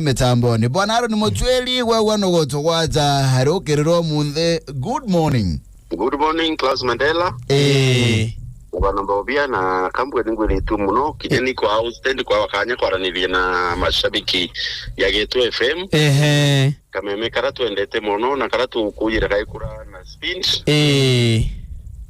metamboni. Bwana Aaron Mutueri wewe no gotwaza harokerero munthe. Good morning. Good morning, Klaus Mandela. Bwana Mbobia na kambu ngwini tu muno kijeni kwa outstand kwa wakanya kwa ranilia na mashabiki ya Getu FM. Kameme karatu endete muno na karatu kujira kaikura na spins.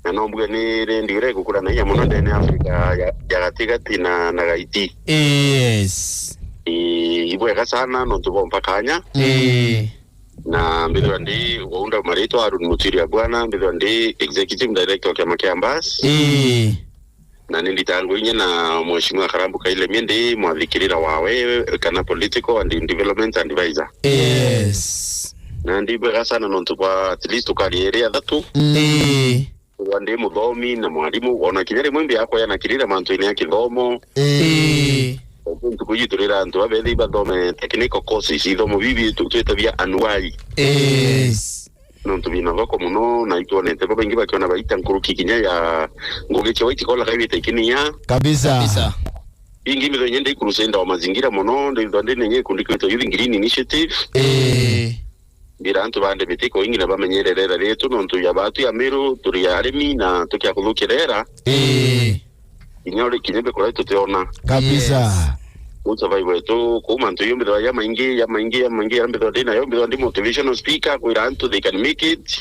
Na nombwe ni rendire kukura na ya muno ndene Afrika ya gatigati na gaiti. Yes. Ibweka sana no tubompa kanya. Na mbidwa ndi waunda marito Aaron Mutueri ya bwana mbidwa ndi executive director wa Kiama Kiambas. Na nindi tangu inye na mheshimiwa Karambu Kaile Mindi mwadhikirira wawe kana political and development advisor. Yes. Na ndibweka sana nontupa at least ukali area dhatu. Wande mudhomi na mwalimu ona kinyari mwimbi yako yanakirira mantuini ya kithomo. Tukujiturira antu abethi bathome technical courses ithomo bibi tutwetavia anuai. Nontu bina vako muno na ituonete baba ingi bakiona baita nkuruki kinya ya ngogeche waiti kola kaibita ikinia kabisa. Ingi mizo nyende ikurusenda wa mazingira muno ndo ndene kundi kwito Youth Green Initiative. Bira antu bande bitiko ingi na bamenyerera letu nontu ya batu ya miru turi ya aremi na tukia kudhukerera. Inyore kinyebe kwa ito teona kabisa. Uta vai wetu kuma ntu yombe ya maingi ambedo dina yombe ndi motivational speaker kwa antu they can make it.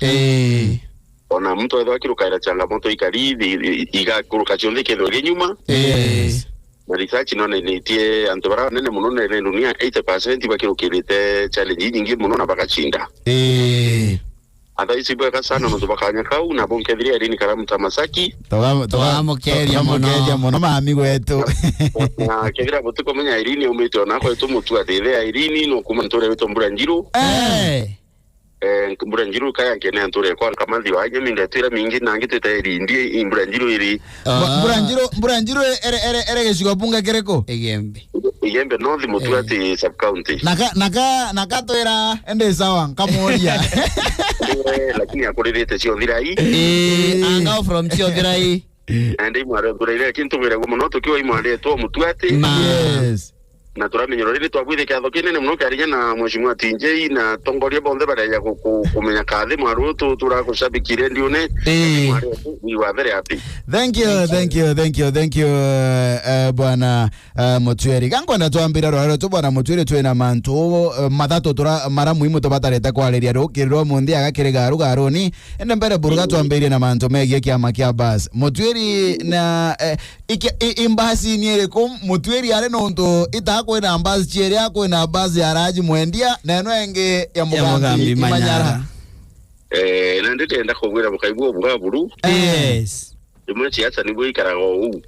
Ona mtu edo akiru kaira changamoto ikari iga kuruka chonde kedo nyuma. Na research none nitie antu bara nene muno ne dunia 80% bakiru kirite challenge nyingi muno na bakachinda. Ata isibweka sana no tubakanya kau na bonkediria rini karamu tamasaki togamukeria muno mami wetu na kegira butuko menya irini umito na ko mutu athere irini no kuma ntore wetu Mburanjiru Mburanjiru kaya kene ntore kwa kamanzi waje minga tira mingi nangi teteri ndi Mburanjiru iri Mburanjiru ere geshigo bunga kereko Igembe no di mutu ati sub county naka toera ende sawa kamoria lakini akorerete sio thirai anga from sio thirai ande mware durere kintu wera muno tukiwa imware to mutu ati yes na turamenyero ri twagwithe kiatho kinene muno karinya na mheshimiwa TJ na tongoria bonde bareja kumenya kathi mwaru turakushabikire ndione we were very happy. Thank you bwana Mutueri gango na tuambira rwaro tu bwana Mutueri twena mantu mathato tura mara muhimu tubatareta kwaleria rukiriro mundi agakirega rugaroni ende mbere buruga tuambirie na mantu megie Kiama Kiambas Mutueri na imbasi niereko Mutueri are nonto kwena ambazi chieri yako na ambazi ya raji mwendia na eno enge ya Mugambi Manyara na ndete enda kogwera mukaibu buru yes imwe siasa ni bwe karago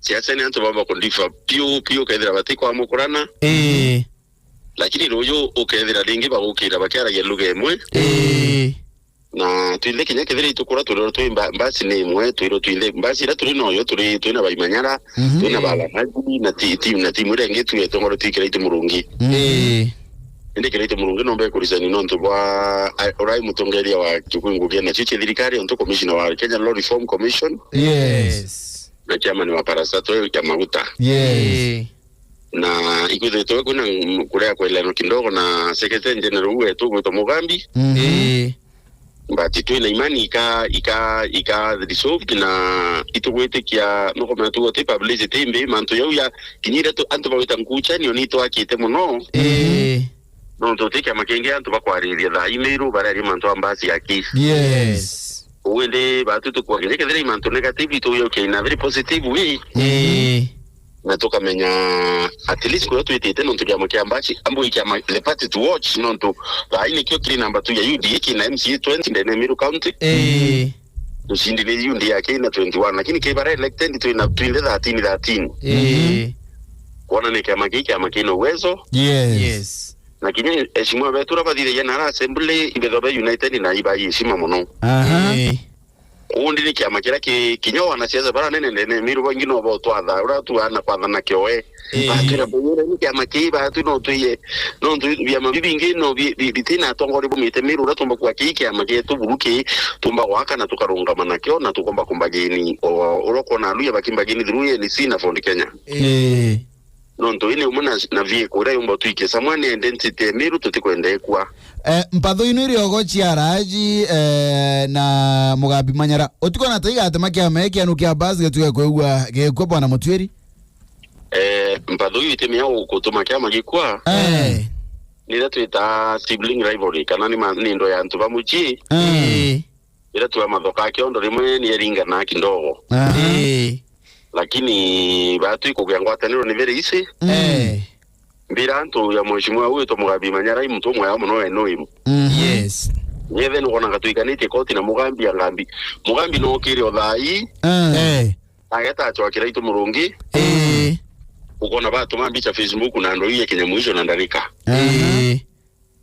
siasa ni antu baba kondifa pio kaidira batiko amukurana lakini royo okaidira lingi bagukira bakara yeluga emwe na tuile kinya kedere itukura tuloro tu mbasi ne mwe tuile mbasi ra tuli no yo tuli tuina baimanyara tuina bala haji na timu renge tu etongoro tikira itu murungi ende kire itu murungi nombe kurisani nonto bwa orai mutongeria wa kikungugia na chiche thirikari onto commissioner wa Kenya Law Reform Commission yes na chairman wa parastato ya maguta na ikuze to kuna kurea kwa ilano kindogo na secretary general wetu Gwito Mugambi Mbati tuina imani ika resolved na itugwete kia no koma tu te publicity mbe manto ya kinyira to anto bawita nkucha ni onito akite muno no to te Kiama Kenge anto bakwariria da email barari manto ambasi yaki yes uende batu to kwa gereka dere manto negative to yo na very positive we na toka menya at least kwa tu itete no to Kiama Kiambas ambo Kiama the party to watch no to ba ile kio clean number tu ya UDA kina MCA 20 ndene Meru County tusindile UDA yake na 21 lakini kibara elected to ina 13 kuona ni Kiama kino uwezo yes na kinye heshima wetu rabadile ya nara assembly ibedobe United na iba heshima muno undi ni Kiama kiraki kinyo wanasiasa bara nene Meru wengine wabo twadha uratu ana kwa na kioe batira buyere ni Kiama kiba tu no tuye no tu bya mabingi no bitina tongori bumite Meru uratumba kwa Kiama ketu buruke tumba waka na tukarunga manakyo na tukomba kumbageni uroko na luya bakimbageni druye ni sina fondi Kenya nonto ine umuna na vie kura yumba tuike samwani identity miru tutikwende kwa mpatho ino iri ogochiaraji na Mugambi Manyara otiko na taiga atema kia meki anu kia basi getuge kwegwa gekwa bwana Mutwiri mpatho yu itemi yao kutuma kia magikwa nida tuita sibling rivalry kana ni ndo ya ntuba muchi nida tuwa madhoka kiondo rimwe ni eringa na kindogo lakini batu iko kuangwata nilo ni very easy mbira ntu ya mheshimiwa huyu to Mugambi Manyara mtu mwa muno eno yes nyeve no kona katuikanite koti na Mugambi angambi Mugambi no kiri othai ageta achwakira itu murungi ukona batu mambicha Facebook na ndo iye kinyamuisho na ndarika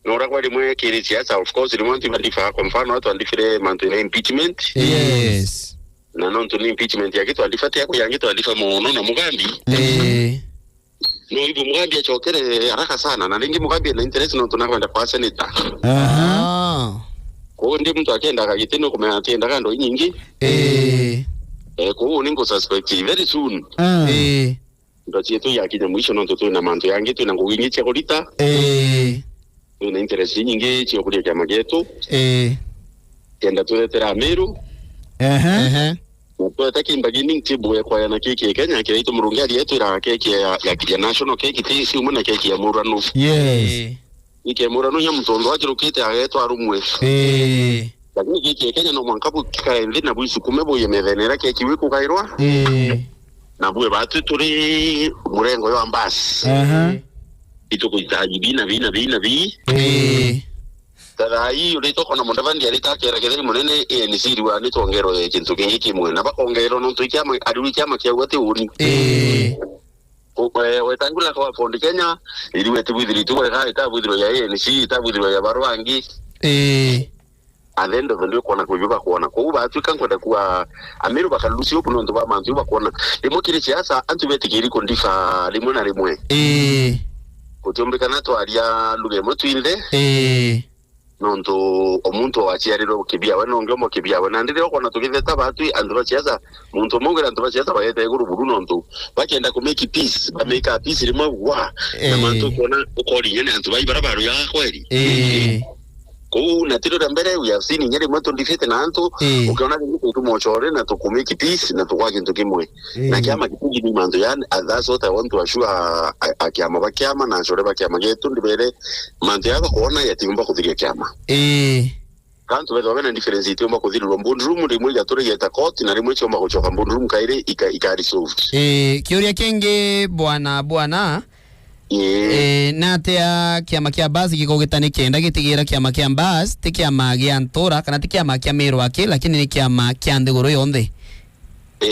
nora kwa limwe kiri siasa of course limwe ndifa kwa mfano watu andifire mantu impeachment yes na nonto ni impeachment ya kitu alifati yako yangitu alifa muono na Mugambi no hivyo Mugambi achokere haraka sana na lingi Mugambi na interest no tunakwenda kwa senator kwa ndi mtu akenda akagiteno kumeatenda kando nyingi kwa ningo suspect very soon ndo chietu ya kinyamuisho no tutu na manto yangitu na nguginyicha kolita na interest nyingi chio kulia kama getu kenda tuletera Meru kwa takimba gini tibu ya kwa yana keki ya Kenya kile ito murungi yetu ira keki ya national keki tisi umuna keki ya murano yes ike murano ya mtondo wajiro kite ageto arumwe lakini keki ya Kenya no mwankabu kikaendi na buisu kumebo yemevenera keki wiku kairwa na buwe batu turi murengo yo ambasi ito kuitaji bina tada hii ulito kona mundavandi alita kera kera munene ni siri wa ni tongero kintu kingi mwe na bakongero no tuikyama adui kyama kya wote uni we tangula kwa fondi Kenya ili wetu bidiri tu weka itabu ya ni si itabu ya barwangi adendo ndio kuona kujuka kuona kwa uba tu kankwenda kwa amiru bakalusi opo ndo ba mantu bakona limo kiri siasa antu betikiri kondifa limo na limwe kutombekana to aria luge motwinde nonto omuntu wachiariro kibia wano ngomo kibia wana ndire ko na tukiveta batu andro chiasa muntu mongera andro chiasa bayete guru buru nonto bakenda ku make peace ba make a peace rimwe wa na mantu kona ukori yene antu bai barabara ya kweli ko na tiro mbere ya sini nyere moto ndifete na antu ukiona ngitu tu mochore na to ku make peace na to kwa kintu kimwe na kiama kipigi ni manzo yani that's what I want to assure akiama bakiama na shore bakiama getu ndibere manzo yako kuona yatimba kuthiria kiama kantu wewe wana difference itomba kuthirwa mbundrum rimwe gatore yeta court na rimwe chomba kuchoka mbundrum kaire ikari solved kiuria kenge bwana natea kiama kia basi gikogitani kenda gitigira kiama kia basi ti kiama gia ntora kana ti kiama kia Meru ake lakini ni kiama kia ndiguru yonthe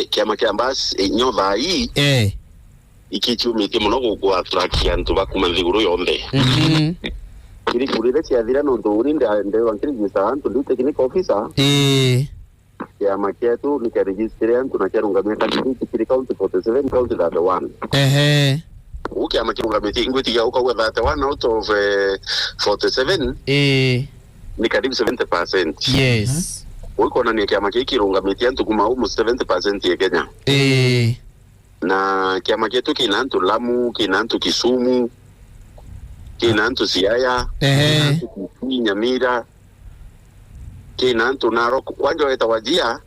kiama kia basi nyova hii ikichumite muno gukwa attract antu bakuma ndiguru yonthe kiri kurire chiathira no ndurinde ande wankirigisa antu ndi technical officer kiama kietu ni register antu na kirungamia kiri county 47 county that one uki amakirunga meti ngweti ya ukawa that one out of 47 ni karibu 70%. Yes uko na ni kiama kirunga meti antu kuma almost 70% ya Kenya na kiama kietu kinantu Lamu kinantu Kisumu kinantu Siaya kinantu Nyamira kinantu Narok kwanja weta wajia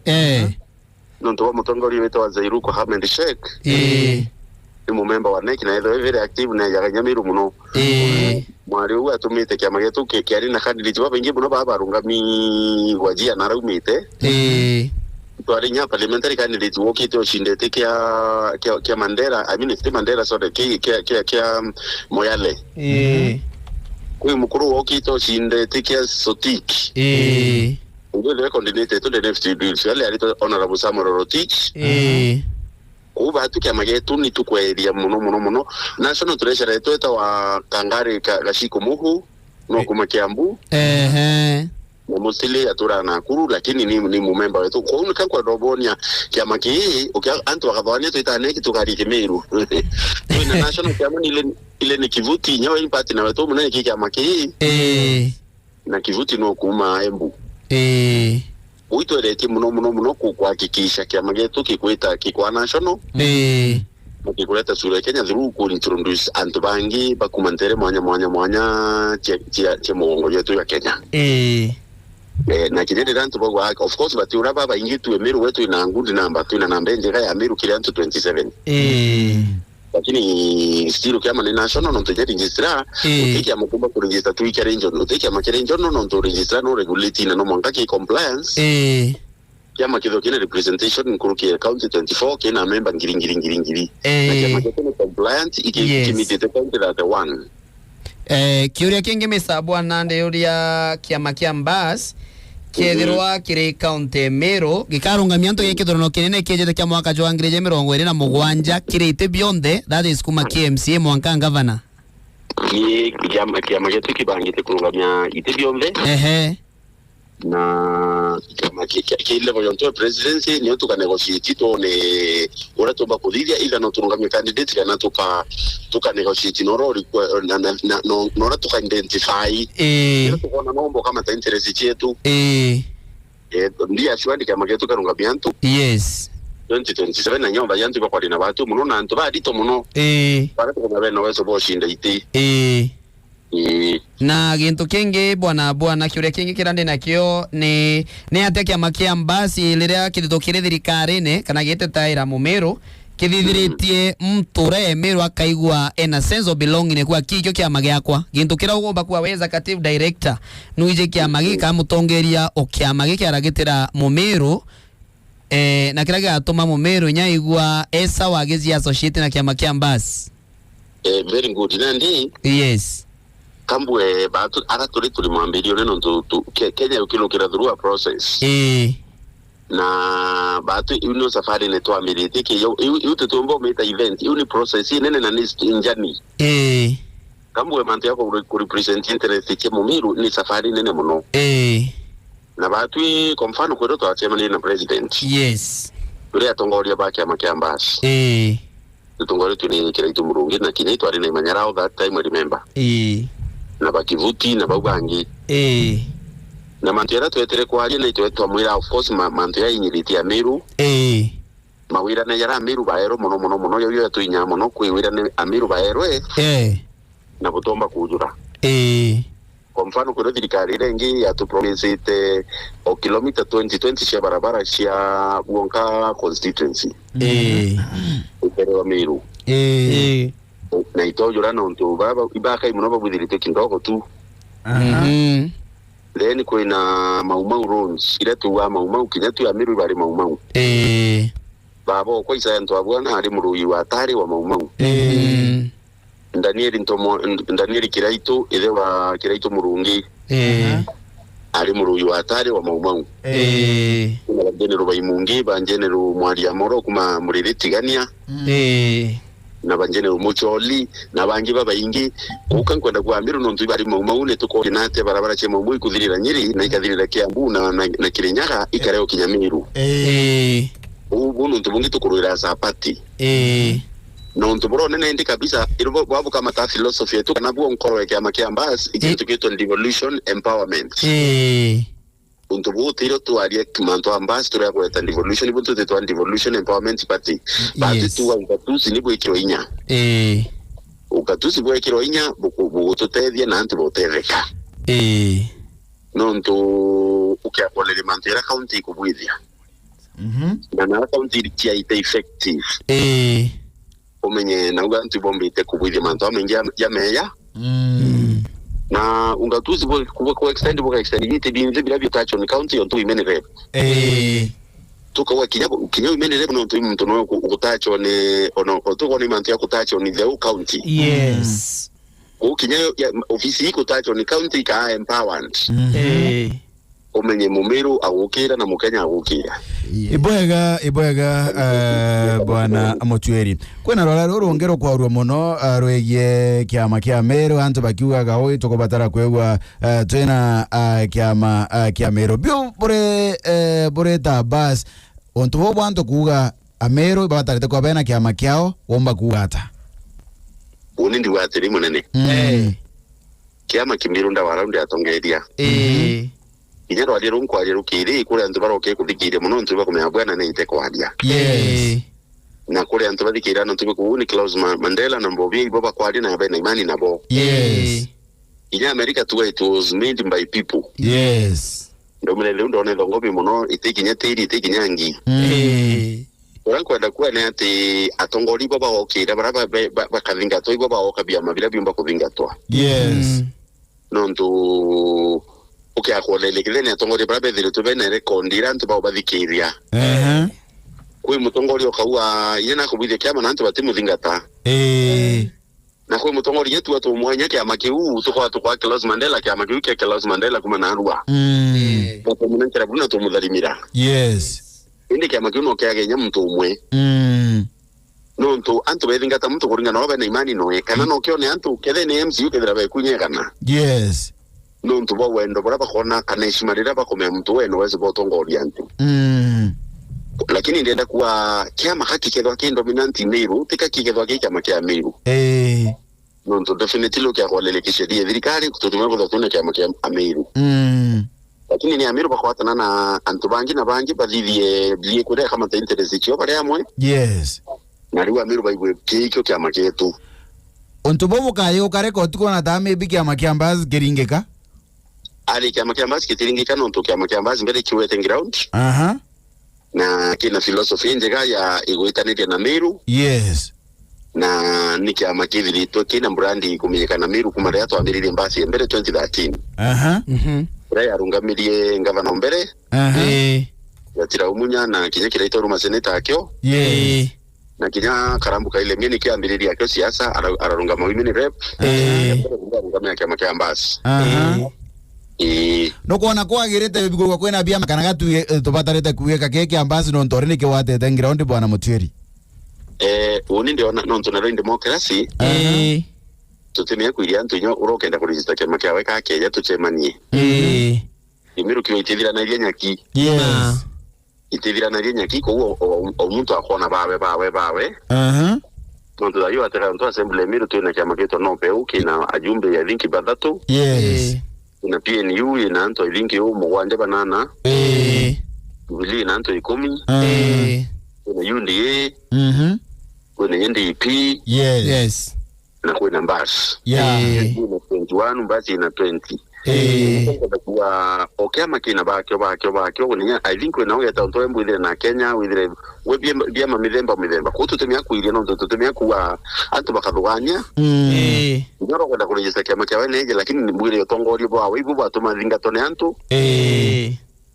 nonto wa mutongori weta wa Zairuko Ahmed Sheikh mu member wa NEC na either very active na ya Nyamiru muno mwari uwa atumite kiama getu kiari na candidate ba bengi muno barungami wajia na raumite twari nya parliamentary candidate wokite oshindete kia Mandela I mean Steve Mandela sorry kia Moyale kui mukuru wokite oshindete kia Sotik ndio le coordinator to the next bill yale alito honorable Samuel Rotich uba hatu kiama getu ni tukweria muno national treasurer yetu eta wa Kangari Gashiko Muhu no kuma Kiambu mostly atura na Nakuru lakini ni mumemba wetu kwa unika kwa Robonia kiama ki antu wakabwania tu itane kitukari Meru na national kiama ile ni kivuti nyawa impati na wetu muna kiama ki na kivuti no kuma Embu uito reti muno kuhakikisha kiama getu kikwita kikwa national Kuleta sura Kenya through ku introduce antu bangi bakumantere mwanya tia muongo yetu ya Kenya. Na kinende antu bagwa of course batiura baba ingitu Emiru wetu ina ngundi namba tu ina namba njega ya Emiru kile antu 27. Lakini still kama ni national no tujeri registra utiki amakumba ku register tu ikarenjo utiki amakerenjo no to register no regulate na no mwanga ki compliance. Kama kido kina representation nkuruki county 24 kina member ngiri na kama kina compliant ikimite county that one kiuria kingi misabwa nande uria kiama kia Mbas kethirwa kiri county Emiru gikarungamia nto gikithurano kinene kijete kia mwaka jwa 2027 kirite bionde that is kuma KMCA mwanka governor ni kiama yetu kibangite kurungamia ite bionde na kama kile voyonto presidency ni tuka negotiate to ne ora to bakudhia ila no turungamia candidate kana tuka negotiate no rori no tuka identify tukaona mambo kama ta interest chetu ndia shwandi kama ketu karungamia ntu 2027 na nyomba yantu kwa na watu muno na ntu badito muno para tuka bena wezo boshinda ite na gintu kingi bwana kiuria kingi kirande nakio ni ate kiama kia Mbasi liria kithithukire thirikari-ini kana gitetaira Mumiru kithithiritie mture Emiru akaigua ena sense of belonging kwa kikyo kiama giakwa gintu kira ugomba kwa we executive director nuije kiama gika mutongeria o kiama giki aragitira Mumiru na kira gatuma Mumiru nyaigua esa wagizi associate na kiama kia Mbasi. Very good nandi yes kambwe batu ara tuli mwambirio neno Kenya ukilokera through a process na batu ino safari ne to amiriti ke yo tutumbo meta event uni process nene na list injani kambwe mantu yako ku represent interest ya Mumiru ni safari nene muno na batu kwa mfano kwa to achema na president yes ule atongoria baki amakia Mbasi tutongore tuni kira itumurungi na kinyi twari na imanyarao that time I remember na bakivuti na babangi na mantera twetere kwa ali na itweto mwira of course mantera inyiriti ya Emiru mawira na yara Emiru baero mono yo tuinya mono kuiwira na Emiru baero na butomba kujura kwa mfano kwa thirikari rengi ya tu province ite o kilomita 20 cia barabara cia Bwonka constituency wa Emiru na itojura no ntu baba ibaka imuno babudhirite kindogo tu then kuna Maumau roads ile tu wa Maumau kinyatu ya Emiru bari Maumau babo kwa isa ntu abwana ari muruyi wa tari wa Maumau Daniel Kiraito ile wa Kiraito Murungi ari muruyi wa tari wa Maumau kuna general Baimungi banjenero mwali ya moro kuma muriritigania na banjene umucholi na bangi baba ingi ukankwenda kwa Emiru no ntubari Maumau ne tukoordinate barabara che Maumau ikuthirira Nyeri na ikathirira Kiambu na Kirinyaga ikareo Kinyamiru ubu no ntubungi tukurira sapati no ntuburo nene ndi kabisa irubo babu kama ta philosophy yetu kana buo nkoro ya makia Mbasi ikitu kitu devolution empowerment untubu tiro tu aria kimanto Mbasi tu ya kuleta devolution buntu tetu devolution empowerment party basi tu ukatusi nibo ikiroinya ukatusi bo ikiroinya bugututethia na antu botereka no ntu ukiapolele mantera county kubwithia na county tia ite effective umenye na ugantu bombe ite kubwithia manto amenja ya meya na ungatuzi kwa extend ite binze bila bitacho ni county onto imene rep tukawa kinyo imene rep no to mtu no kutacho ni ono tuko ni manto ya kutacho ni the county yes kinyo ofisi kutacho ni county ka empowered umenye Mumiru agukira na Mukenya agukira ibwega bwana Mutueri kwena rola rurungero kwa ruo muno rwegie kiama kia Emiru antu bakiugaga oi tukobatara kwegwa twena kiama kia Emiru bio bure ta bas onto bo bantu kuga Emiru batarite kwa bena kiama kiao womba kugata unindi watiri munene kiama Kimiru nda waraundi atongeria inyaro ali runko ali rukiri kule antu baroke kuthikire muno ntu bakomya bwana ne ite kwadia na kule antu bathikira no tuko ku ni Klaus Mandela na Mbovi iboba kwali na bena imani nabo. Yes. In America too, it was made by people. Yes. Ndo mlele ndo ngobi muno itikinya tiri itikinya ngi. Kwenda kuwa ne ati atongoli baba okira baraba bakathinga to baba okabia mabira byumba kuvinga to. Yes. Nonto akwolele kile atongoli baraba dhiri to bene rekondira ntu baba bathikiriya. Kwe mutongoli okawa yena kubide kyama nantu batimu thingata. Na kwe mutongoli yetu watu mwanya kya makiu tukwa Klaus Mandela kya makiu kya Klaus Mandela kuma narua. Kwa mwenye buna to mudhalimira. Yes. Indi kya makiu no kya genya mtu umwe. No nto antu bethingata mtu kuringa no bena imani no kana no kyo ne antu kele ne MCU kedra ba kunyegana. Yes. No nto bo wendo bora bakona kana ishimarira bakome mtu weno weze botongoli antu. Lakini ndienda kuwa kiama haki kedwa dominanti Meru tika kikedwa kiama kia Meru no nto definitely kia kwalele kisheria thirikari kututumia kuthatuna kiama kia Meru lakini ni Meru bakwatana na antu bangi na bangi bathithie blie kurea kama ta interest chio bare amwe. Yes. Na riwa Meru baigwe kikyo kiama kietu onto bobo kayo kare ko tuko na ta maybe kiama kia Mbaz geringeka ali kiama kia Mbaz kitiringika no nto kiama kia Mbaz mbele kiwete ground na kina philosophy njega ya iguitanire na Meru. Yes. Na nikiama kithirito kina brandi kumenyeka na Meru kuma ria twambiririe Mbasi mbere 2013. Ria arungamirie ngavana mbere. Yatira umunya na kinya kiraito ruma seneta akyo. Yes. Na kinya karambuka ile mimi kiambiririe akyo siasa ararunga mawimini rep. Arungamia kiama kia Mbasi. No kuona kwagirite bigwa kwena bia makana gatu tubatarete kuweka keke ambasi no ntorene ke wate ground bwana Mutwiri. Uni ndio no ntonero democracy. Tutemia kuiria ntunyo urokenda kuregister kema kia weka keja tuchemanie. Imiru kyo itithira na iria nyaki. Yes. Itithira na iria nyaki ko omuntu akona bawe. Nonto da yo atera nto assembly miru tuna kema keto no peu kina ajumbe ya linki badatu. Yes. Na PNU ina anto ilinki mugwande banana Jubilee ina anto 10 kuna UNDA kuna NDP. Yes. Na kuna Mbas kuna 21 Mbasi ina 20 kwa okema kina bakyo kuna I think when we tanto embu ile na Kenya with we bia mamidemba kututemia kuiria no tutemia kuwa antu bakadugania ngoro kwenda kuregister kiama kia weneje lakini ni mwire yotongori bwa wibu batuma thingatone antu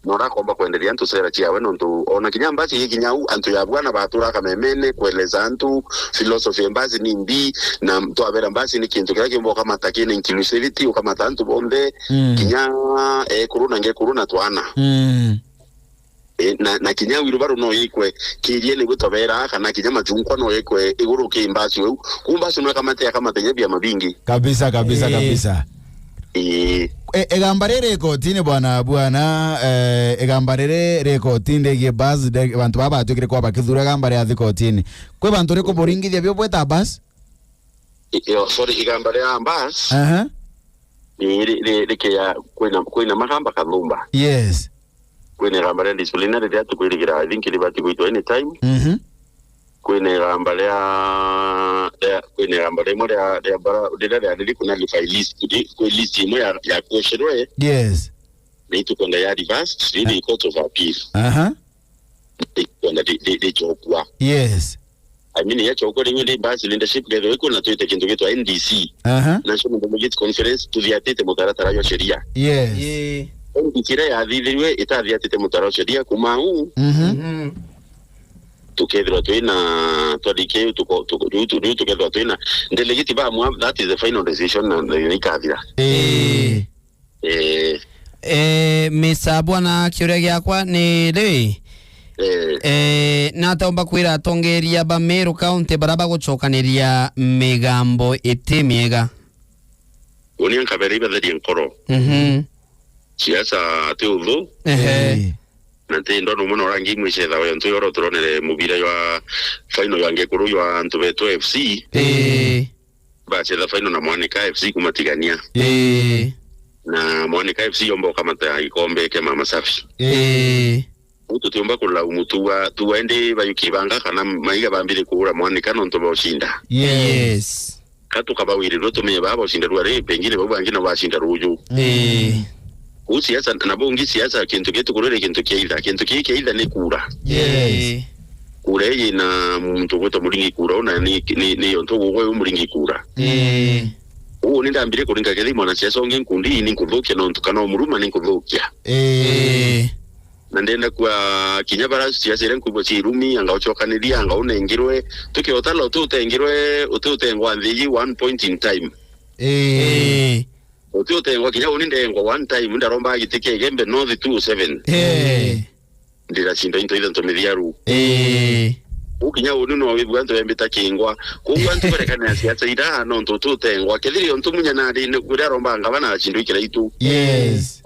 nora komba kwenderia antu sera chia we no ntu ona kinya Mbasi hiki nyau antu ya bwana batura kamemene kueleza antu philosophy Mbasi ni mbi na mtu abera Mbasi ni kintu kile kimbo kama takine inclusivity kama tantu bombe kinya kuruna twana na kinya wirubaro no yikwe kirie ni gutobera kana kinya majunkwa no yikwe iguru ki Mbasi we kumbasi no kama te kama tenye bia mabingi kabisa egambarere rekotini bwana egambarere rekotinde ge baz de bantu baba tukire kwa bakithura gambare athi kotini kwe bantu reko boringithia byo bweta bas sorry igambare ya Mbas ni ke ya kwena makamba kalumba. Yes. Kwena gambare disciplinary dia tukwirigira I think libati kuito anytime. Kwena gambare mo ya bara udira ya kuna list ku list mo ya kushirwe. Yes. Ni tukonda ya reverse really court of appeal. Kwenda de chokwa. Yes. I mean ya chokwa ni Mbasi leadership gather kuna tuite kintu kitu NDC. National Democratic Conference tuliatete mutaratara ya sheria. Yes. Ndikira ya thithiriwe itathiatete mutaratara wa sheria kuma huu. Tukethira twina twadike tukethira twina delegate ba mwa that is the final decision na ikathira. Misa bwana kiuria giakwa ni ri nataomba kwira atongeria ba Meru County baraba gucokaniria migambo ite miega unia nkabere ibatheri nkoro siasa ati uthu na te ndono muno rangi mwicetha we ntu yoro turonere mubira ya final ya ngekuru ya antu betu FC ba chetha final na Mwanika FC kumatigania na Mwanika FC yombo kama ta ikombe ke mama safi Tutomba kula umutua tuende bayukibanga kana maiga bambire kuura mwanika nonto boshinda. Yes. Katu kabawiri roto me baba oshinda ruare pengine baba angina bashinda ruju. Siasa na bongi siasa kintu ketu kurere kintu keida ni kura. Yes. Kura ye na muntu goto mulingi kura ona ni onto gogo umulingi kura. Ni ndambire kuringa kele mwana siasa onge nkundi ni nkuvokia na ntukana omuruma ni nkuvokia. Nandenda kwa kinyabara siasa ile nkubo chirumi anga ochokaniria anga unengirwe tukiotala utengirwe utengwa ndiji 1 point in time. Utengwa kinya unindengwa 1 time ndaromba gitike gembe north 27. Ndira chinda into ile ntomediaru. Ukinya ununo wibwanto yembita kingwa kubwanto berekana siasa ida no tutengwa kediri ontumunya nadi kuri aromba anga bana chindu kira itu. Yes.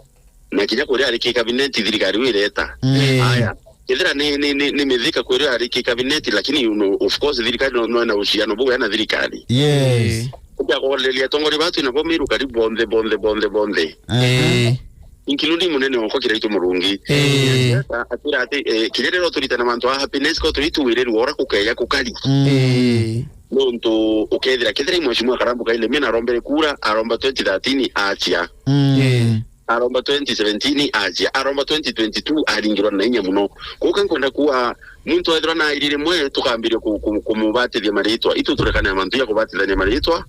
Na kinya kuri ari kabineti thirikari wireta haya kethira ni mithika kuri ari kabineti lakini of course thirikari no na uciano bwo yana thirikari. Yes. Kubya kolelia tongori batu na bomiru kari bonde inkiludi munene wako kira itu murungi atira ati kirero autorita na manto happiness ko tuitu wireru ora kukeya kukali nonto ukethira kethira mheshimiwa Karambu ile mimi narombere kura aromba 2013 achia aromba 2017 aja aromba 2022 aringirwa na inya muno kuka nkwenda kuwa muntu athira na irire mwe tukambire kumubatithia maritwa itu turekana mantu ya kubatithania maritwa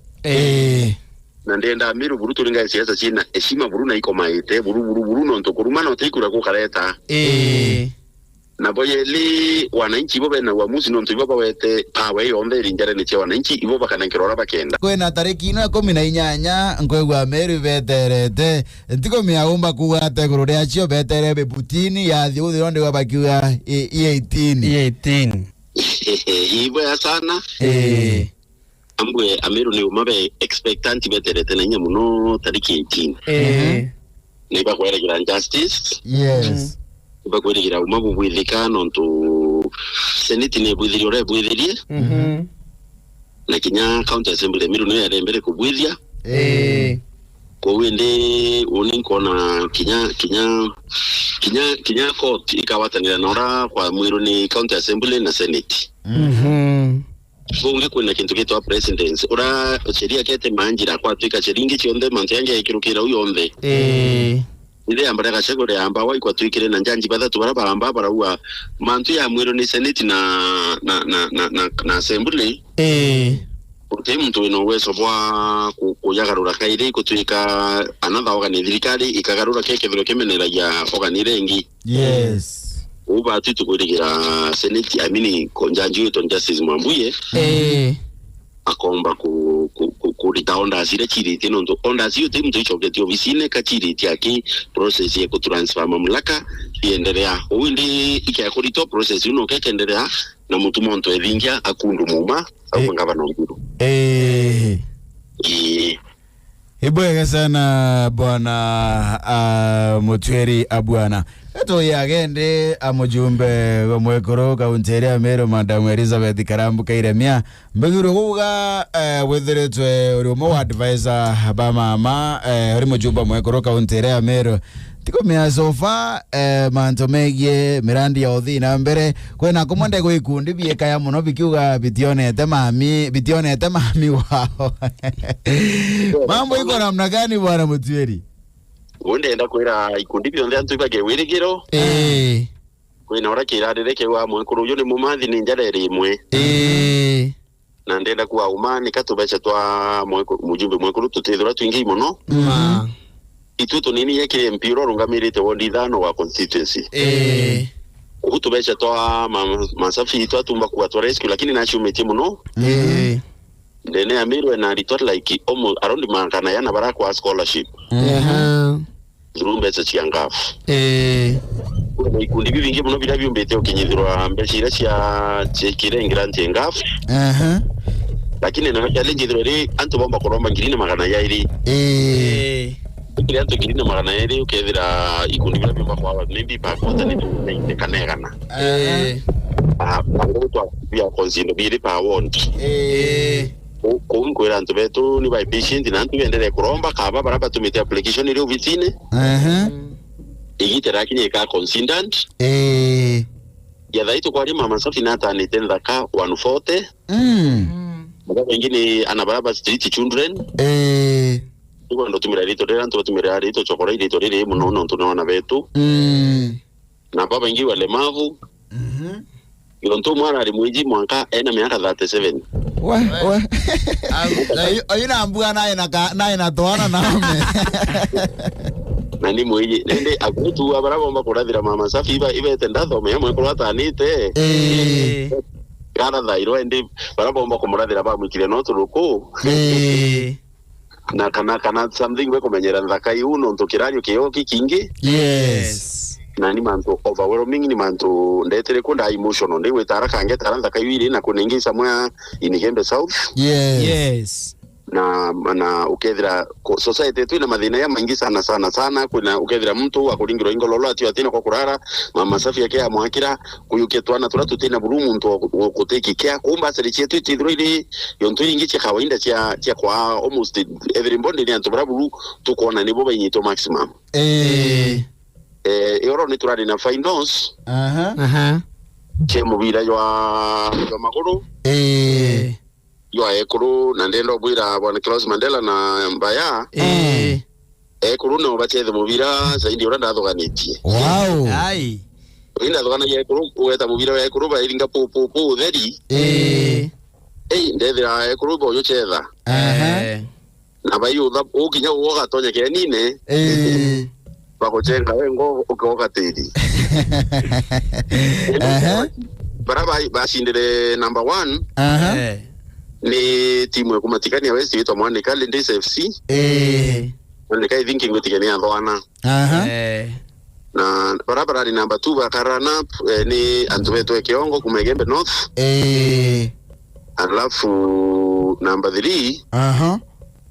na ndenda amiru buru turinga siasa china heshima buru na iko maite buru nonto kurumana utikura kukareta na boyeli wananchi bobe na uamuzi nonto ibo bawete pawe yonde rinjare ni chewa wananchi ibo bakanankirora bakenda kwena tariki ino 18 nkwegwa meru beterete ntiko miaumba kuate kurure achio betere Putini ya thiuthi onde wabakiwa 18 ibo ya sana ambwe amiru ni umabe expectanti beterete na nya muno tariki 18 ni bakwera gira justice. Yes. Bakwirigira umabu bwithikano ntu seneti ne bwithirio bwithirie na kinya county assembly miru no yarembere kubwithia ko wende uninkona kinya court ikawatanira nora kwa mwiru ni county assembly na senate bunge kuna kintu kitwa presidency ora sheria kete manjira kwa twika chiringi chionde mantiange ikirukira uyonde ile ambara gachegore amba wa kwa twikire na njanji bathatu barabamba baraua mantu ya mwiro ni senate na assembly uti muntu ino weso bwa kuyagarura kaire kutwika another organ thirikari ikagarura kekethiro kemenera ya organ ngi. Yes. Uba tukuirigira senate konjanji wetu Justice Mwambuye akomba ku ritaonda asire chiriti nondo onda asio te mtu choketi ofisine ka chiriti yake process ya kutransfer mamlaka iendelea uindi ikiakurito process uno kekendelea na mtu monto edingia akundu muma au ngavana nguru Ibwega sana bwana Mutweri abwana eto yagende amujumbe gomwekoro kaunti ya Meru Madam Elizabeth Karambu Kairemia mbegiro kuga wetheretwe uri mo advisor ba mama uri mujumba mwekoro kaunti ya Meru tiko mia sofa manto megie mirandi ya othi na mbere kwena kumonde go ikundi bieka ya muno bikiuga bitionete mami wao mambo iko namna gani bwana Mutweri? Ndenda kwira ikundi bionde antu ibage wirigiro kwina ora kirarereke wa mwekuru uyu ni mumathi ni njarere imwe na ndenda kuwa umani katubecha twa mujumbe mwekuru tutithura twingi muno ituto nini yeke mpiro rungamirite wondi thano wa constituency utubecha twa masafi twa tumba kuwa twa rescue lakini na shumete muno ndene amirwe na report like almost around mankana yana barakwa scholarship Zurumbe chiangafu kuna ikundi bivingi muno bila byombete okinyithirwa mbeshira cia kirengira ntengafu lakini na challenge thirori antu bomba kuromba ngirine magana yairi kile antu ngirine magana yairi ukethira ikundi bila byomba kwa maybe pa kota ni kanegana bango twa bia konsindo biri pa wond kunkwera antu betu ni by patient na antu bendere kuromba kaba baraba tumite application ile ubitine igitera kinye ka consistent ya dhaitu kwa Mama Safi na hata nitenda ka 140 mga wengine anabaraba street children iko ndo tumira rito dera ndo tumira rito chokora rito rire muno tunaona betu na baba wengi walemavu Yonto mwana alimwiji mwaka ena miaka 37. Wa ayuna ambua naye na toana name. Nani mwiji nende akutu abarabomba kuradhira Mama Safi iba tendado meyamo kulata anite. Kana dhairo ende barabomba kumuradhira ba mwikire noto ruko. Na kana something we kumenyera ndakai uno ntokirario kiyoki kingi. Yes. Nani manto overwhelming ni manto ndetere kunda emotional ndiwe taraka ngeta ranza kayiri na kuningisa mwa Inigembe South. Yes. Na ukethira society tu ina mathina ya maingi sana kuna ukethira mtu akulingiro ingololo ati atina kwa kurara Mama Safi yake amwakira kuyuketwana tura tutina buru muntu kuteki kia kumba seri chetu tidro ile yonto ingi cha kawaida cha kwa almost everybody ni antobra buru tukona ni boba nyito maximum. Euro ni turari na finals. Che mubira yo maguru. Yo ekuru na ndendo bwira bwana Klaus Mandela na mbaya. Ekuru no bacheze mubira zaidi uranda athoganitie. Wow. Ai. Ina thogana ya ekuru ueta mubira ya ekuru ba iringa pu theri. Ndethira ekuru bo yo chetha. Na bayu tha ukinya uoga tonya ke nine. Bakochenga wengo ukoga tedi. Baraba bashindire number 1. Ni timu ya kumatikania West yetu mwane kale ndisa FC. Mwane kai thinking kutikania ndwana. Na barabara ni number 2 bakarana ni Antubeto Kiongo Kumegembe North. Alafu number 3.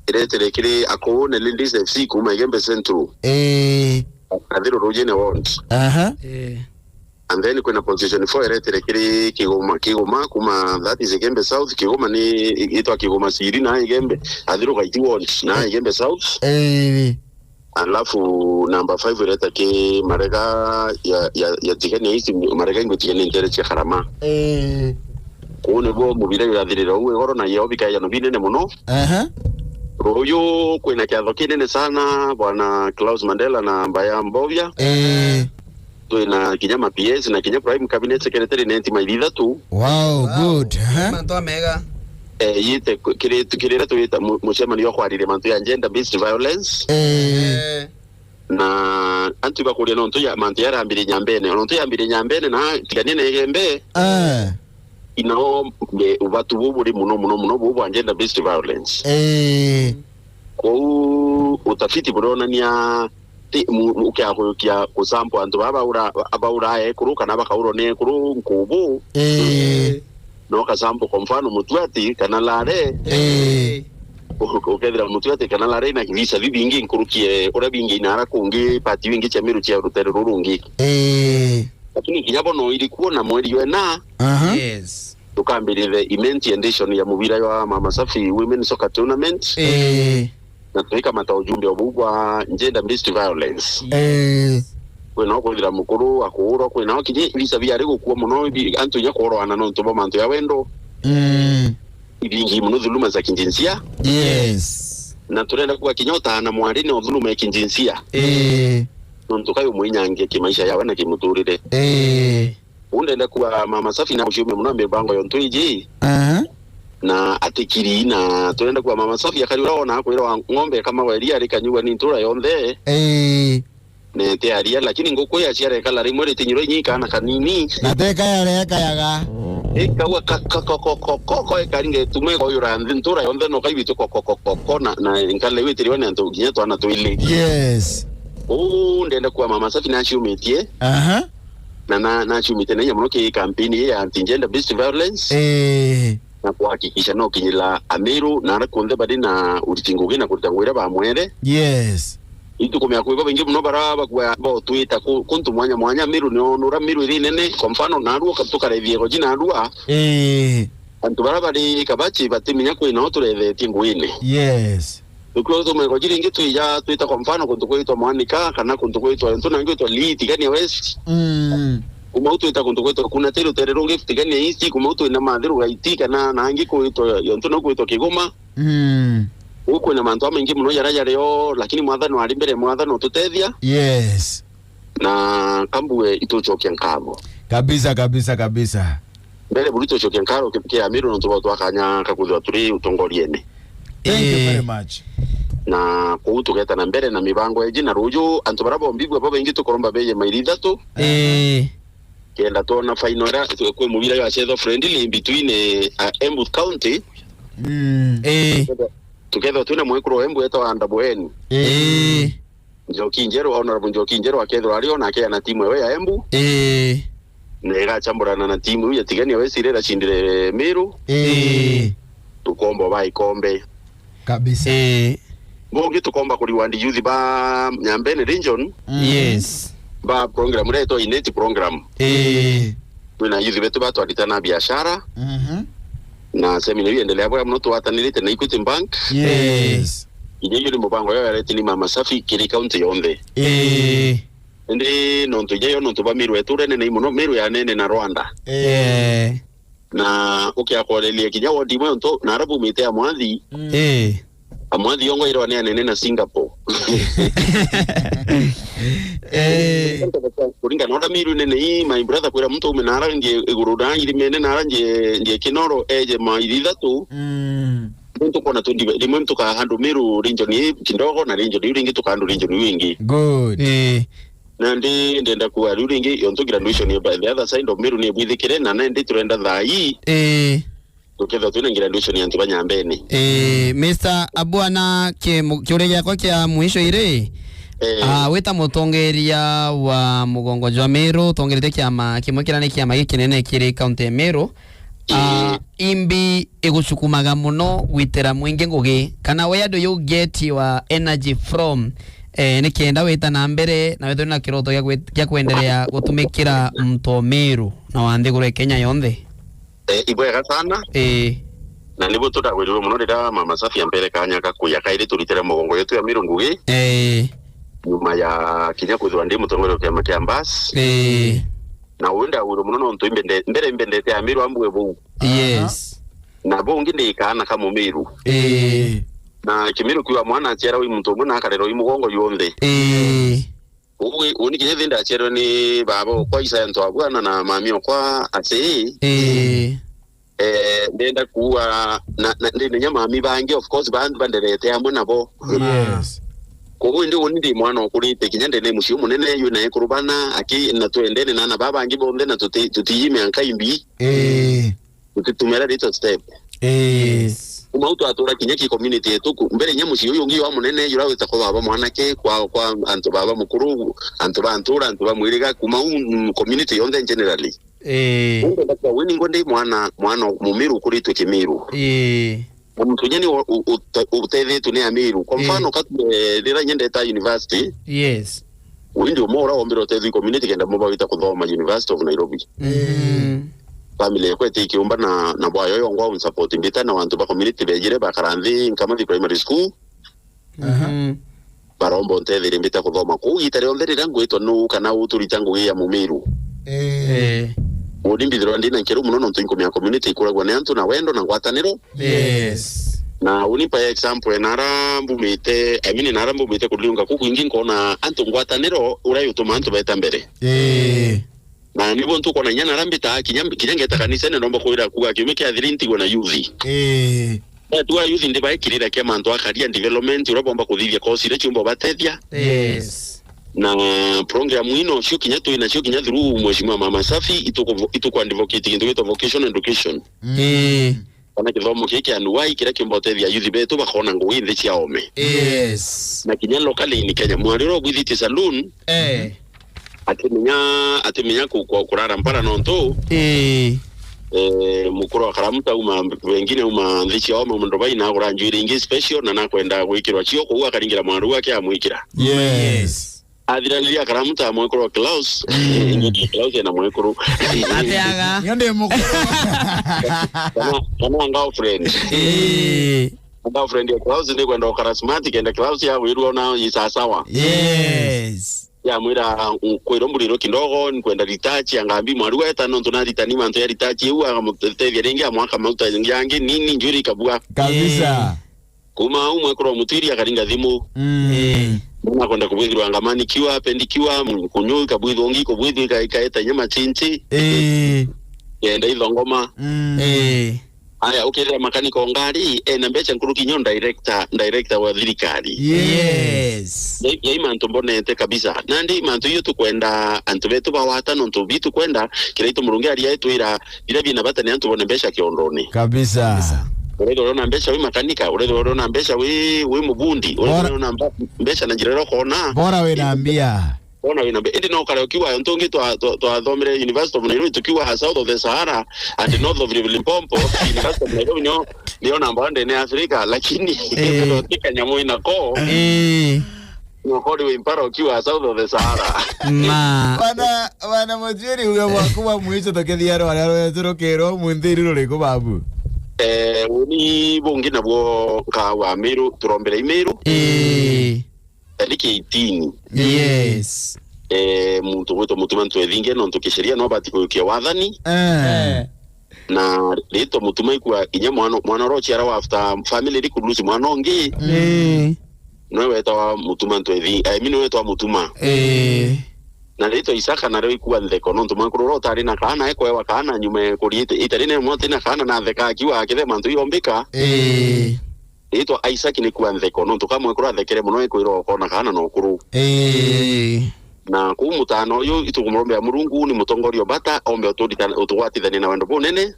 Iretere kiri akone Lindis FC Kumegembe Central. Adiro Rojene Wands. And then kuna position 4 iretere kiri Kigoma kuma that is Igembe South. Kigoma ni itwa Kigoma Siri na Igembe Adiro Kaiti Wands na Igembe South. Alafu number 5 iretere ki Marega ya tikeni hizi Marega ingo tikeni intere che Harama. Kune bo mubire yadirira uwe goro na yobika ya nobine ne muno. Royo kwena kiatho kinene sana bwana Klaus Mandela na Mbaya Mbovya. Tuina kinyama PS na kinya Prime Cabinet Secretary nenti maidha tu. Wow, good. Manto mega. Yite kirira tuita mushema niyo kwarire mantu ya gender based violence. Na antu bakuri nonto ya mantu ya rambiri nyambene. Nonto ya rambiri nyambene na tikanine Igembe. Inao ubatu buburi muno bubu agenda based violence. Kwa utafiti burona niya ukia kusampo antu abaura kuruka na bakauro ne kuru nkubu. No kasampo kwa mfano mutuati kanalare. Ukethira mutuati kanalare na kivisa bibingi nkurukie ora bingi inara kungi pati wingi cha miru cha rutere rurungi. Lakini kijabo no ilikuwa na mweli wena. Yes. Tukambiri the immense edition ya mubira ya Mama Safi Women Soccer Tournament. Na tuika mata ujumbe obubwa gender based violence. Kwena kugira mukuru akuuro kwena kije bisa byari gukuwa muno antu nya koro ana no ntoba mantu ya wendo. Ibingi muno dhuluma za kijinsia. Yes. Na turenda kuwa kinyota na mwari no dhuluma ya kijinsia. Nonto kayo mwenyange kimaisha yawe na kimuturire. Undenda kuwa Mama Safi na ushume munambe bango yontuiji. Na atikiri na turenda kuwa Mama Safi yakariuraona kuira ng'ombe kama waria arikanyuwa ni ntura yonde. Ne te aria lakini ngoko ya ciare kala rimwe ritinyiro nyika na kanini. Na teka ya kayaga. Kawa koko ekaringe tume ko yura ntura yonde no kaibito koko na nkale witiri wana ndo ginyeto ana toile. Yes. Ndenda kuwa Mama Safi na shumetie. Na chumite na nyamuno ki kampeni ya anti-gender based violence. Na kuhakikisha no kinyila amiru na rakunde badi na uritingugi na kurtangwira ba mwere. Yes. Itu kumya kuiba bengi muno baraba kwa bo tuita kuntu mwanya miru ni onura miru iri nene kwa mfano naruo katuka reviego jina arua. Antu baraba di kabachi batiminya kuina otureve tinguine. Yes. Uklozo mwego jiri ingi tuita kwa mfano kuntu kuitwa mwanika kana kuntu kuitwa ntuna ingi tuwa liti gani ya West. kuma utu ita kuntu kwetu kuna tero terero ngefutigania isi kuma utu ina madhiru gaitika na hangi kuito yontu no kuito Kigoma huko na mantu amengi muno yaraja leo lakini mwathano ali mbere mwathano tutethia yes na kambue ituchokia nkabo kabisa mbere burito chokia nkaro kipikia Amiru no tuba twakanya kakuthwa turi utongoriene. Thank you very much. Na kuutugeta na mbere na mibango eji na ruju antu barabo mbigwe baba ingi tukoromba beye mairi thatu kenda tona final kwe mubira ya Chetho friendly in between Embu County together tuna mwekuro Embu eto Andabweni Njoki Njero honorable Njoki Njero akethwa alio na kia na timu ya Embu nega chamburana na timu ya tigani wesirera chindire Meru tukombo bai kombe kabisa bongi tukomba kuri wandi youth ba Nyambene region yes ba program reto ineti program kuna youth betu ba twalitana biashara na seminar iendelea kwa mnoto watanilite na Equity Bank yes ijeyo ni mbango ya reti ni Mama Safi kiri county yonde ndi nonto jeyo nonto ba Miru eturene na imuno Miru ya nene na Rwanda na ukiakorelia kinyawo ndimwe nto na arabu mite ya mwathi amwathi yongo iro nene na Singapore kuringa nora Miru nene my brother kwera mtu umenara nge guruda irimene nara nge kinoro eje maithatu mtu kona tundi limwe mtu ka handu Miru region kindogo na region yuringi tukandu region wingi good na ndenda kuwa ruringi yonto graduation by the other side of Miru ni bwithikire na ndi turenda thai tuketha tuna graduation ya ntu Nyambene Mr. Abwana kiure yako kia mwisho ire weta mutongeria wa mugongo jwa Meru tongerete kiama kimwekirane kiama gikinene kiri county ya Meru imbi igucukumaga muno gwitera mwingi ngugi kana where do you get your energy from ni kienda wita na mbere na wetho na kiroto gya kuendelea gutumikira mto Meru na wandi gure Kenya yonthe ibwega sana na nibo tutagwirwo muno rira Mama Safi ambere kanya kakuya kaire turitera mugongo yetu ya Meru ngugi nyuma ya kinya kuthwa ndi mutongero kya Makiambas na wenda wiro muno no nto mbere mbendete ya Meru ambwe bu yes na bongi ndi kana kama Meru na Kimiru kiwa mwana achera wi mtu mwana akarero imugongo yonthe uwe uni kinye thinda achero ni babo kwa isa nto abwana na mami okwa ati ndenda kuwa na ndi nyama mami bangi of course banderete amwe nabo yes ko ndi woni ndi mwana okurite kinyande ne mushimu munene yu na ekurubana aki na tuendene na baba angi bonde na tutiyime ankaimbi tutumera little step umauto atura kinyaki community yetu mbere nyamushi uyu ngi wa munene yura wita ko baba mwanake kwa antu baba mukuru antu bantura antu bamwiriga kuma community yonde generally ndakwa wini ngondi mwana mumiru kuri twe Kimiru mtu nyeni utethe tu ne Miru kwa mfano katira nyende ta university yes windi umora ombiro utethhi community kenda muba wita kuthoma University of Nairobi family kwete ikiumba na bwayo yongwa unsupport mbita na wantu ba community bejire bakaranthi kama the primary school barombo ntethire mbita kuthoma ku itare onthirira ngwito no kana uturita ngugi ya Mumiru udimbi thiro ndina nkiru muno no twinko mya community kuragwa ne antu na wendo na ngwataniro yes na unipa example nara mbumite nara mbumite kuliunga kuku ingi nkona antu ngwataniro urayutuma antu beta mbere na nibo ntuko na nyana rambita kinyangeta kanisa ne nomba koira kuga kimeke athirinti gona youth tuwa youth ndi baikirira kema antu akaria development urabomba kuthithia kosi re chumbo batethia yes na program ino sio kinyatu ina sio kinyathu mheshimiwa Mama Safi ituko advocate kintu kito vocational education kana kithomo kiki anuwai kira kimbotethia youth betu bakona ngui nthi cia ome yes na kinya locally ni Kenya mwariro gwithiti saloon atimenya kurara mpara nonto mukuru wa karamuta wengine nthi cia ome mundu baina agura njwiri ingi special na nakwenda gwikirwa cio kuwa akaringira mwaru wake amwikira yes athiraniria karamuta mwekuru Klaus Klaus na mwekuru ateaga yonde mukuru kana ngao friend ngao friend ya Klaus ni kwenda charismatic and Klaus ya wiru na isasawa yes ya mwira kwiro mburiro kindogo nkwenda ritachi angambi mwaru eta no tunalitani manto ya ritachi u akamutethia ringi amwaka mauta yangi nini njuri kabua kabisa kuma umwe kro mutiri akaringa thimu mwana kwenda kubwithirwa ngamani kiwa pendikiwa kunyu kabwithongi kubwithika ikaeta nyama chinchi yenda ithongoma aya ukethira makaniko ngari na mbecha nkuruki nyo director wa thirikari yes yai manto mbonete kabisa nandi manto yo tukwenda antu betu bawata no ntu bitu kwenda kiraito murungi ari yetu ira bina batani antu bone mbecha kiondoni kabisa uredo na mbecha wi makanika uredo na mbecha wi mubundi uredo na mbecha na njirero kona bora we naambia ona wina be ndi no kale ukiwa ntongi twa thomere University of Nairobi tukiwa south of the Sahara and north of Limpopo University of Nairobi ndio namba ndene Afrika lakini tika nyamu inako no kodi we impara ukiwa south of the Sahara wana mojeri uyo wakuwa mwicho tokethia ro ara turokero munthiri ruriko babu uni bongi nabwo ka wa Meru turombere Meru Aliki 18 yes muntu wetu mutumantu ethinge no tukisheria no batiko kia wathani na rito mutumai kwa inya mwana rochi ara after family rikulusi mwana ongi no weta mutumantu ethinge mimi no weta mutuma na rito Isaka na rewi kuwa ndeko no tumankuru tari na kana eko ewa kana nyume kuriite itarine mwote na kana na theka akiwa akithe mantu yombika ito Isaac ni kuwa ntheko no tukamwe kura thekere muno ikwiro kona kana no kuru na ku mutano yo itukumrombe ya Murungu ni mutongorio bata ombe utugwatithani na wendo bunene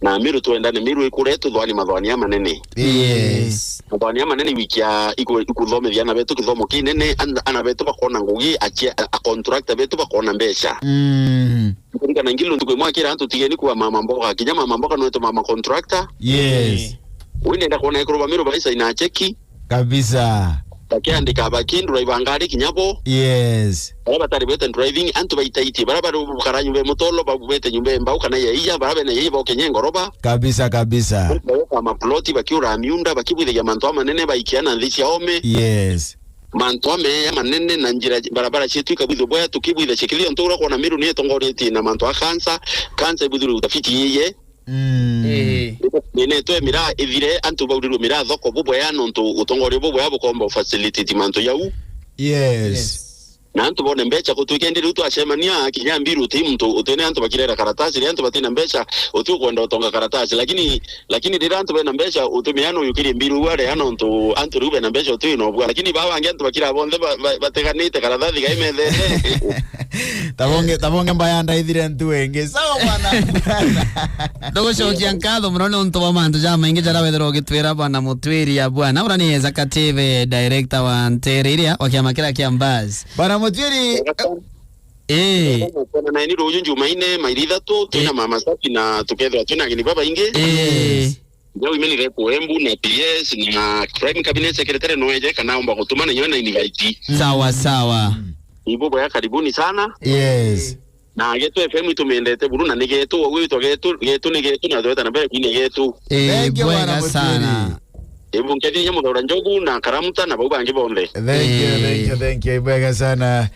na miru tuendane miru ikuretu thwani mathwani ya manene yes mathwani ya manene wikia ikuthomethia na betu kithomo kinene ana betu bakona ngugi a contract betu bakona mbeca kana ngilu ntukwimwakira antu tigeni kuwa mama mboga kinya mama mboga no eto mama contractor yes winde kuona ikuruba miru baisa ina cheki kabisa bakiandika bakindu raibangari kinyabo yes baba tari bete driving antu baitaiti baba bukara nyumbe motolo babu bete nyumbe mbau kana yaiya baba na yaiba okenyengo roba kabisa kama ploti bakiura miunda bakibwire ya manto manene baikiana ndichi ome yes manto ya manene na njira barabara chetu ikabwizo boya tukibwire chekilio ntoro kona miru ni tongoreti na manto kansa ibuduru utafiti yeye nene to mira evire antu baudiru mira thoko bubo ya nonto utongore bubo ya bukomba facility manto yau yes na antu bone mbecha kutukendi rutu ashemania kinyambiru timu to utene antu bakirera karatasi ni antu batina mbecha utu kwenda utonga karatasi lakini dira antu bena mbecha utumiano yukiri mbiru wale anonto antu rube na mbecha utu no bwa lakini baba ange antu bakira bonde bateganite karatasi gaimeze tabonge mbayanda ithire ntu wenge sawa bwana dogo shokia nkatho muno nonto wa mantu jama ingi jara wethero gitwira bwana mutwiria bwana urani eza kateve director wa Nteriria wakiamakira kiambazi bana mutiri na ni rojo Jumaine mairida to tuna mama safi na tukethwa tuna ngini baba inge ndio imeni repo embu na PS na prime cabinet secretary noeje kana omba kutumana nyona invite sawa ibo ya karibuni sana yes na getu FM tumendete buru na nigetu wewe to getu na doeta na bele kini getu bwana sana Ebu nkedi nyamu daura njogu na karamuta na babu bangi bonde. Thank you. Ibwega sana.